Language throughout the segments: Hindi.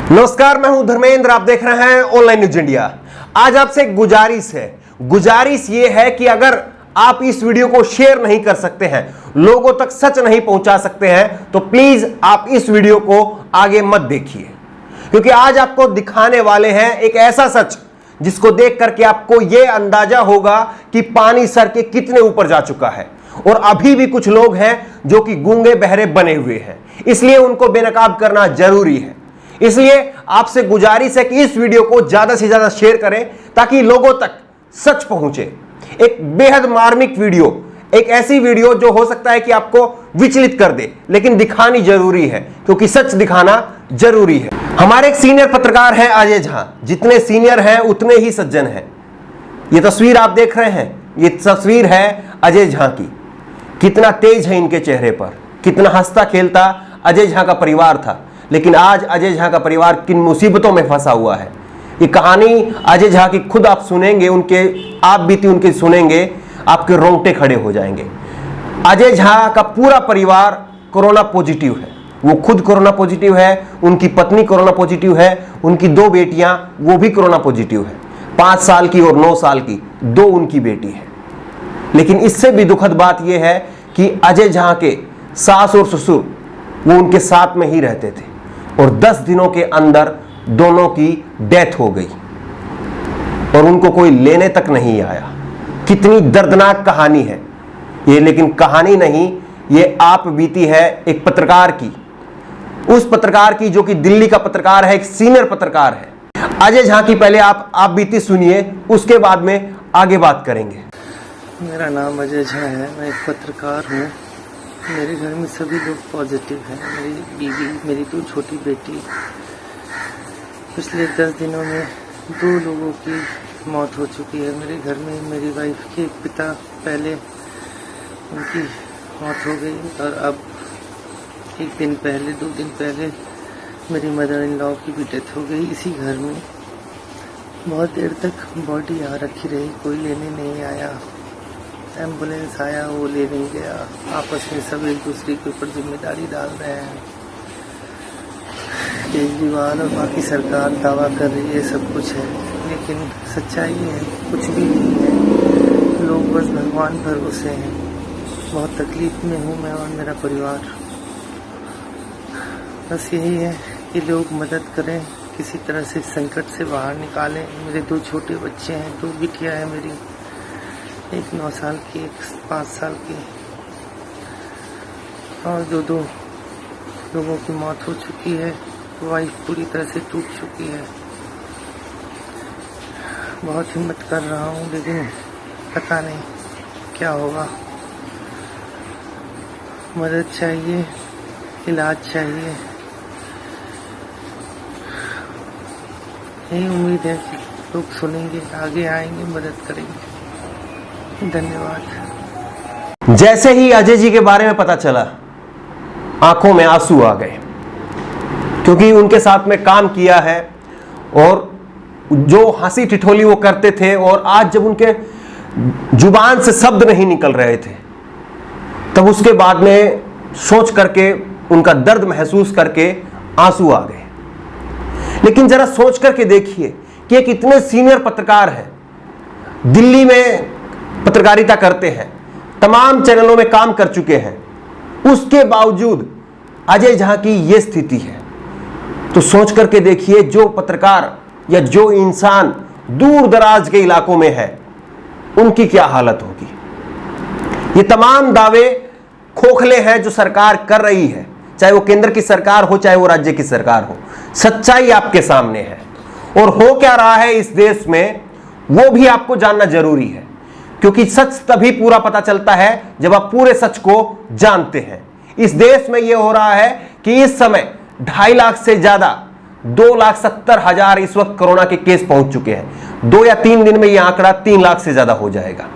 नमस्कार, मैं हूं धर्मेंद्र। आप देख रहे हैं ऑनलाइन न्यूज इंडिया। आज आपसे एक गुजारिश ये है कि अगर आप इस वीडियो को शेयर नहीं कर सकते हैं, लोगों तक सच नहीं पहुंचा सकते हैं, तो प्लीज आप इस वीडियो को आगे मत देखिए, क्योंकि आज आपको दिखाने वाले हैं एक ऐसा सच जिसको देख करके आपको यह अंदाजा होगा कि पानी सर के कितने ऊपर जा चुका है। और अभी भी कुछ लोग हैं जो कि गूंगे बहरे बने हुए हैं, इसलिए उनको बेनकाब करना जरूरी है। इसलिए आपसे गुजारिश है कि इस वीडियो को ज्यादा से ज्यादा शेयर करें ताकि लोगों तक सच पहुंचे। एक बेहद मार्मिक वीडियो, एक ऐसी वीडियो जो हो सकता है कि आपको विचलित कर दे, लेकिन दिखानी जरूरी है क्योंकि सच दिखाना जरूरी है। हमारे एक सीनियर पत्रकार हैं अजय झा। जितने सीनियर हैं उतने ही सज्जन हैं। ये तस्वीर आप देख रहे हैं, ये तस्वीर है अजय झा की। कितना तेज है इनके चेहरे पर, कितना हंसता खेलता अजय झा का परिवार था, लेकिन आज अजय झा का परिवार किन मुसीबतों में फंसा हुआ है। ये कहानी अजय झा की खुद आप सुनेंगे, आप बीती उनके सुनेंगे, आपके रोंगटे खड़े हो जाएंगे। अजय झा का पूरा परिवार कोरोना पॉजिटिव है। वो खुद कोरोना पॉजिटिव है, उनकी पत्नी कोरोना पॉजिटिव है, उनकी 2 बेटियां वो भी कोरोना पॉजिटिव है। 5 साल की और 9 साल की 2 उनकी बेटी है। लेकिन इससे भी दुखद बात यह है कि अजय झा के सास और ससुर वो उनके साथ में ही रहते थे और 10 दिनों के अंदर दोनों की डेथ हो गई और उनको कोई लेने तक नहीं आया। कितनी दर्दनाक कहानी है ये। लेकिन कहानी नहीं, ये आप बीती है एक पत्रकार की, उस पत्रकार की जो कि दिल्ली का पत्रकार है, एक सीनियर पत्रकार है। अजय झा की पहले आप बीती सुनिए, उसके बाद में आगे बात करेंगे। मेरा नाम अजय झा है, मैं एक पत्रकार हूँ। मेरे घर में सभी लोग पॉजिटिव हैं। मेरी बीवी, मेरी 2 छोटी बेटी। पिछले 10 दिनों में 2 लोगों की मौत हो चुकी है। मेरे घर में मेरी वाइफ के पिता पहले उनकी मौत हो गई और अब 1 दिन पहले 2 दिन पहले मेरी मदर इन लॉ की भी डेथ हो गई इसी घर में। बहुत देर तक बॉडी यहाँ रखी रही, कोई लेने नहीं आया। एम्बुलेंस आया, वो ले नहीं गया। आपस में सब एक दूसरे के ऊपर जिम्मेदारी डाल रहे हैं। केजरीवाल और बाकी सरकार दावा कर रही है सब कुछ है, लेकिन सच्चाई है कुछ भी नहीं है। लोग बस भगवान भरोसे हैं। बहुत तकलीफ में हूँ मैं और मेरा परिवार। बस यही है कि लोग मदद करें, किसी तरह से संकट से बाहर निकालें। मेरे 2 छोटे बच्चे हैं, 2 बिटिया है मेरी, एक 9 साल की, एक 5 साल की, और 2 लोगों की मौत हो चुकी है। वाइफ पूरी तरह से टूट चुकी है। बहुत हिम्मत कर रहा हूँ, लेकिन पता नहीं क्या होगा। मदद चाहिए, इलाज चाहिए। यही उम्मीद है कि लोग सुनेंगे, आगे आएंगे, मदद करेंगे। धन्यवाद। जैसे ही अजय जी के बारे में पता चला, आंखों में आंसू आ गए, क्योंकि उनके साथ में काम किया है और जो हंसी ठिठोली वो करते थे, और आज जब उनके जुबान से शब्द नहीं निकल रहे थे, तब उसके बाद में सोच करके, उनका दर्द महसूस करके आंसू आ गए। लेकिन जरा सोच करके देखिए कि एक इतने सीनियर पत्रकार हैं, दिल्ली में पत्रकारिता करते हैं, तमाम चैनलों में काम कर चुके हैं, उसके बावजूद अजय झा की यह स्थिति है। तो सोच करके देखिए, जो पत्रकार या जो इंसान दूर दराज के इलाकों में है, उनकी क्या हालत होगी। ये तमाम दावे खोखले हैं जो सरकार कर रही है, चाहे वो केंद्र की सरकार हो, चाहे वो राज्य की सरकार हो। सच्चाई आपके सामने है, और हो क्या रहा है इस देश में वो भी आपको जानना जरूरी है, क्योंकि सच तभी पूरा पता चलता है जब आप पूरे सच को जानते हैं। इस देश में यह हो रहा है कि इस समय 2.5 लाख से ज्यादा 2,70,000 इस वक्त कोरोना के केस पहुंच चुके हैं। 2 या 3 दिन में यह आंकड़ा 3 लाख से ज्यादा हो जाएगा।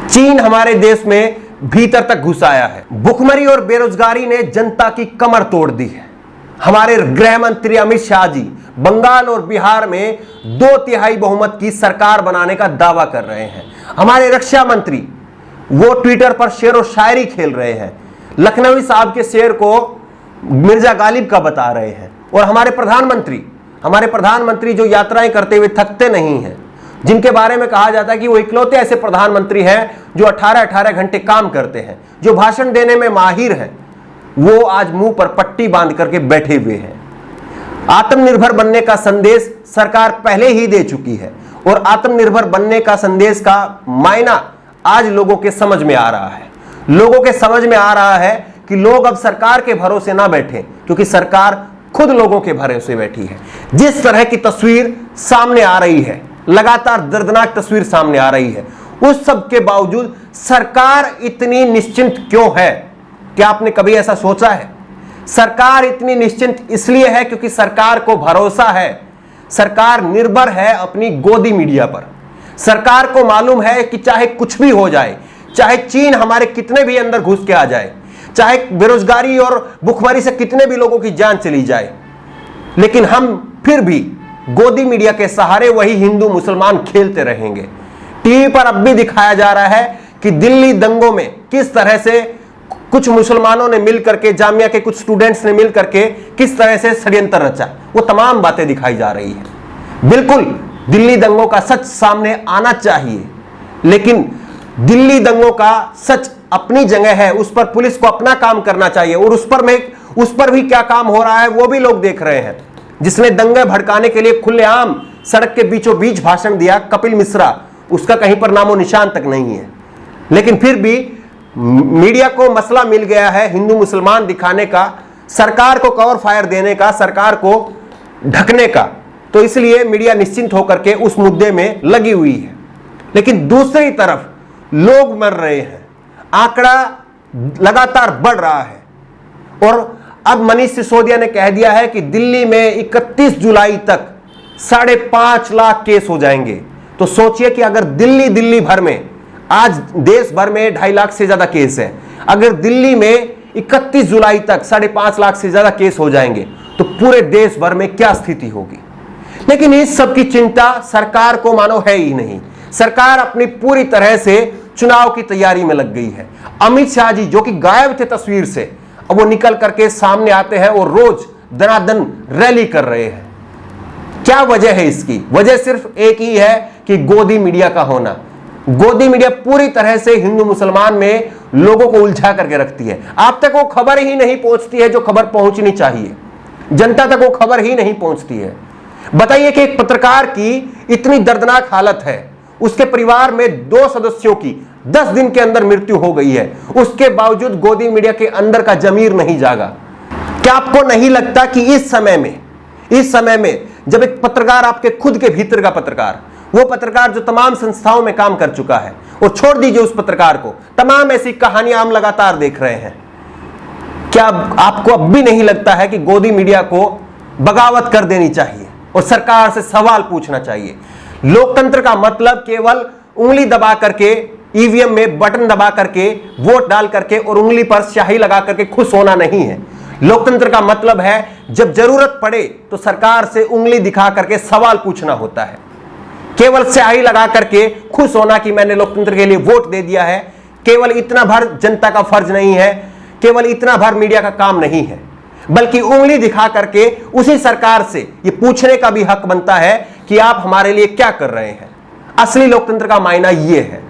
चीन हमारे देश में भीतर तक घुस आया है। भुखमरी और बेरोजगारी ने जनता की कमर तोड़ दी है। हमारे गृह मंत्री अमित शाह जी बंगाल और बिहार में 2/3 बहुमत की सरकार बनाने का दावा कर रहे हैं। हमारे रक्षा मंत्री वो ट्विटर पर शेर और शायरी खेल रहे हैं। लखनवी साहब के शेर को मिर्जा गालिब का बता रहे हैं। और हमारे प्रधानमंत्री जो यात्राएं करते हुए थकते नहीं हैं, जिनके बारे में कहा जाता है कि वो इकलौते ऐसे प्रधानमंत्री हैं जो 18-18 घंटे काम करते हैं, जो भाषण देने में माहिर हैं, वो आज मुंह पर पट्टी बांध करके बैठे हुए हैं। आत्मनिर्भर बनने का संदेश सरकार पहले ही दे चुकी है और आत्मनिर्भर बनने का संदेश का मायना आज लोगों के समझ में आ रहा है। लोगों के समझ में आ रहा है कि लोग अब सरकार के भरोसे ना बैठे, क्योंकि सरकार खुद लोगों के भरोसे बैठी है। जिस तरह की तस्वीर सामने आ रही है, लगातार दर्दनाक तस्वीर सामने आ रही है, उस सब के बावजूद सरकार इतनी निश्चिंत क्यों है? क्या आपने कभी ऐसा सोचा है? सरकार इतनी निश्चिंत इसलिए है क्योंकि सरकार को भरोसा है, सरकार निर्भर है अपनी गोदी मीडिया पर। सरकार को मालूम है कि चाहे कुछ भी हो जाए, चाहे चीन हमारे कितने भी अंदर घुस के आ जाए, चाहे बेरोजगारी और भुखमरी से कितने भी लोगों की जान चली जाए, लेकिन हम फिर भी गोदी मीडिया के सहारे वही हिंदू मुसलमान खेलते रहेंगे। टीवी पर अब भी दिखाया जा रहा है कि दिल्ली दंगों में किस तरह से कुछ मुसलमानों ने मिलकर के, जामिया के कुछ स्टूडेंट्स ने मिलकर के किस तरह से षड्यंत्र रचा, वो तमाम बातें दिखाई जा रही है। बिल्कुल दिल्ली दंगों का सच सामने आना चाहिए, लेकिन दिल्ली दंगों का सच अपनी जगह है, उस पर पुलिस को अपना काम करना चाहिए और उस पर भी क्या काम हो रहा है वो भी लोग देख रहे हैं। जिसने दंगे भड़काने के लिए खुलेआम सड़क के बीचों बीच भाषण दिया, कपिल मिश्रा, उसका कहीं पर नामो निशान तक नहीं है। लेकिन फिर भी मीडिया को मसला मिल गया है हिंदू मुसलमान दिखाने का, सरकार को कवर फायर देने का, सरकार को ढकने का, तो इसलिए मीडिया निश्चिंत होकर के उस मुद्दे में लगी हुई है। लेकिन दूसरी तरफ लोग मर रहे हैं, आंकड़ा लगातार बढ़ रहा है और अब मनीष सिसोदिया ने कह दिया है कि दिल्ली में 31 जुलाई तक 5.5 लाख केस हो जाएंगे। तो सोचिए कि अगर दिल्ली भर में, आज देश भर में 2.5 लाख से ज्यादा केस है, अगर दिल्ली में 31 जुलाई तक 5.5 लाख से ज्यादा केस हो जाएंगे तो पूरे देश भर में क्या स्थिति होगी। लेकिन इस सब की चिंता सरकार को मानो है ही नहीं। सरकार अपनी पूरी तरह से चुनाव की तैयारी में लग गई है। अमित शाह जी जो कि गायब थे तस्वीर से, अब वो निकल करके सामने आते हैं और रोज दनादन रैली कर रहे हैं। क्या वजह है इसकी? वजह सिर्फ एक ही है कि गोदी मीडिया का होना। गोदी मीडिया पूरी तरह से हिंदू मुसलमान में लोगों को उलझा करके रखती है। आप तक वो खबर ही नहीं पहुंचती है जो खबर पहुंचनी चाहिए, जनता तक वो खबर ही नहीं पहुंचती है। बताइए कि एक पत्रकार की इतनी दर्दनाक हालत है, उसके परिवार में 2 सदस्यों की 10 दिन के अंदर मृत्यु हो गई है, उसके बावजूद गोदी मीडिया के अंदर का जमीर नहीं जागा। क्या आपको नहीं लगता कि इस समय में जब एक पत्रकार, आपके खुद के भीतर का पत्रकार, वो पत्रकार जो तमाम संस्थाओं में काम कर चुका है, और छोड़ दीजिए उस पत्रकार को, तमाम ऐसी कहानियां हम लगातार देख रहे हैं, क्या आपको अब भी नहीं लगता है कि गोदी मीडिया को बगावत कर देनी चाहिए और सरकार से सवाल पूछना चाहिए? लोकतंत्र का मतलब केवल उंगली दबा करके, ईवीएम में बटन दबा करके, वोट डाल करके और उंगली पर स्याही लगा करके खुश होना नहीं है। लोकतंत्र का मतलब है जब जरूरत पड़े तो सरकार से उंगली दिखा करके सवाल पूछना होता है। केवल स्याही लगा करके खुश होना कि मैंने लोकतंत्र के लिए वोट दे दिया है, केवल इतना भर जनता का फर्ज नहीं है, केवल इतना भर मीडिया का काम नहीं है, बल्कि उंगली दिखा करके उसी सरकार से ये पूछने का भी हक बनता है कि आप हमारे लिए क्या कर रहे हैं। असली लोकतंत्र का मायना ये है।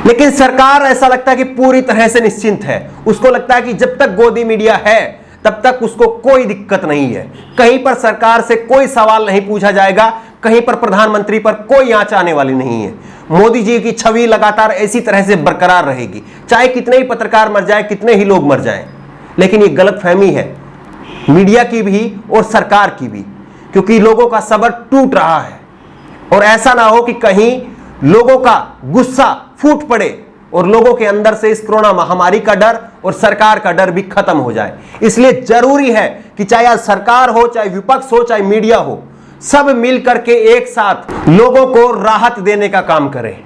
लेकिन सरकार ऐसा लगता है कि पूरी तरह से निश्चिंत है। उसको लगता है कि जब तक गोदी मीडिया है तब तक उसको कोई दिक्कत नहीं है, कहीं पर सरकार से कोई सवाल नहीं पूछा जाएगा, कहीं पर प्रधानमंत्री पर कोई आंच आने वाली नहीं है। मोदी जी की छवि लगातार इसी तरह से बरकरार रहेगी, चाहे कितने ही पत्रकार मर जाए, कितने ही लोग मर जाएं। लेकिन ये गलतफहमी है मीडिया की भी और सरकार की भी, क्योंकि लोगों का सब्र टूट रहा है और ऐसा ना हो कि कहीं लोगों का गुस्सा फूट पड़े और लोगों के अंदर से इस कोरोना महामारी का डर और सरकार का डर भी खत्म हो जाए। इसलिए जरूरी है कि चाहे आज सरकार हो, चाहे विपक्ष हो, चाहे मीडिया हो, सब मिलकर के एक साथ लोगों को राहत देने का काम करें,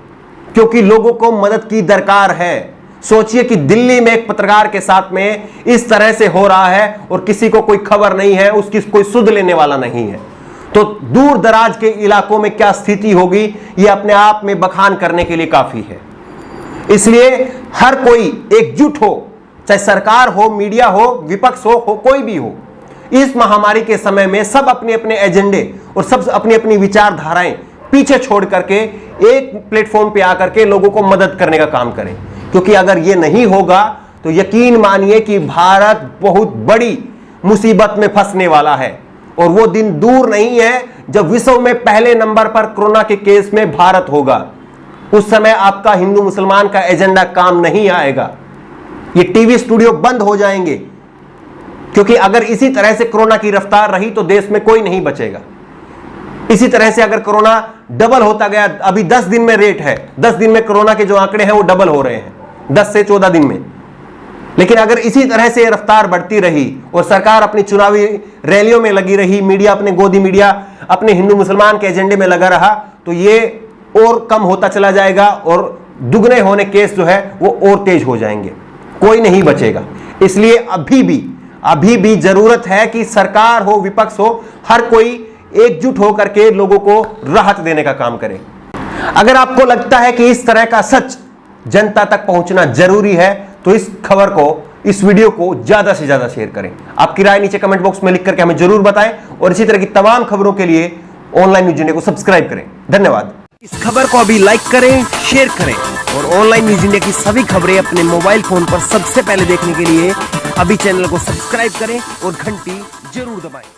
क्योंकि लोगों को मदद की दरकार है। सोचिए कि दिल्ली में एक पत्रकार के साथ में इस तरह से हो रहा है और किसी को कोई खबर नहीं है, उसकी कोई सुध लेने वाला नहीं है, तो दूर दराज के इलाकों में क्या स्थिति होगी यह अपने आप में बखान करने के लिए काफी है। इसलिए हर कोई एकजुट हो, चाहे सरकार हो, मीडिया हो, विपक्ष हो, कोई भी हो, इस महामारी के समय में सब अपने अपने एजेंडे और सब अपनी अपनी विचारधाराएं पीछे छोड़ करके एक प्लेटफॉर्म पे आकर के लोगों को मदद करने का काम करें, क्योंकि अगर ये नहीं होगा तो यकीन मानिए कि भारत बहुत बड़ी मुसीबत में फंसने वाला है। और वो दिन दूर नहीं है जब विश्व में पहले नंबर पर कोरोना के केस में भारत होगा। उस समय आपका हिंदू मुसलमान का एजेंडा काम नहीं आएगा। ये टीवी स्टूडियो बंद हो जाएंगे, क्योंकि अगर इसी तरह से कोरोना की रफ्तार रही तो देश में कोई नहीं बचेगा। इसी तरह से अगर कोरोना डबल होता गया, अभी 10 दिन में रेट है, 10 दिन में कोरोना के जो आंकड़े हैं वो डबल हो रहे हैं 10 से 14 दिन में। लेकिन अगर इसी तरह से रफ्तार बढ़ती रही और सरकार अपनी चुनावी रैलियों में लगी रही, मीडिया अपने गोदी मीडिया अपने हिंदू मुसलमान के एजेंडे में लगा रहा, तो ये और कम होता चला जाएगा और दुगने होने केस जो है वो और तेज हो जाएंगे, कोई नहीं बचेगा। इसलिए अभी भी जरूरत है कि सरकार हो विपक्ष हो, हर कोई एकजुट होकर के लोगों को राहत देने का काम करे। अगर आपको लगता है कि इस तरह का सच जनता तक पहुंचना जरूरी है तो इस खबर को, इस वीडियो को ज्यादा से ज्यादा शेयर करें। आपकी राय नीचे कमेंट बॉक्स में लिख करके हमें जरूर बताएं और इसी तरह की तमाम खबरों के लिए ऑनलाइन न्यूज इंडिया को सब्सक्राइब करें। धन्यवाद। इस खबर को अभी लाइक करें, शेयर करें और ऑनलाइन न्यूज इंडिया की सभी खबरें अपने मोबाइल फोन पर सबसे पहले देखने के लिए अभी चैनल को सब्सक्राइब करें और घंटी जरूर दबाएं।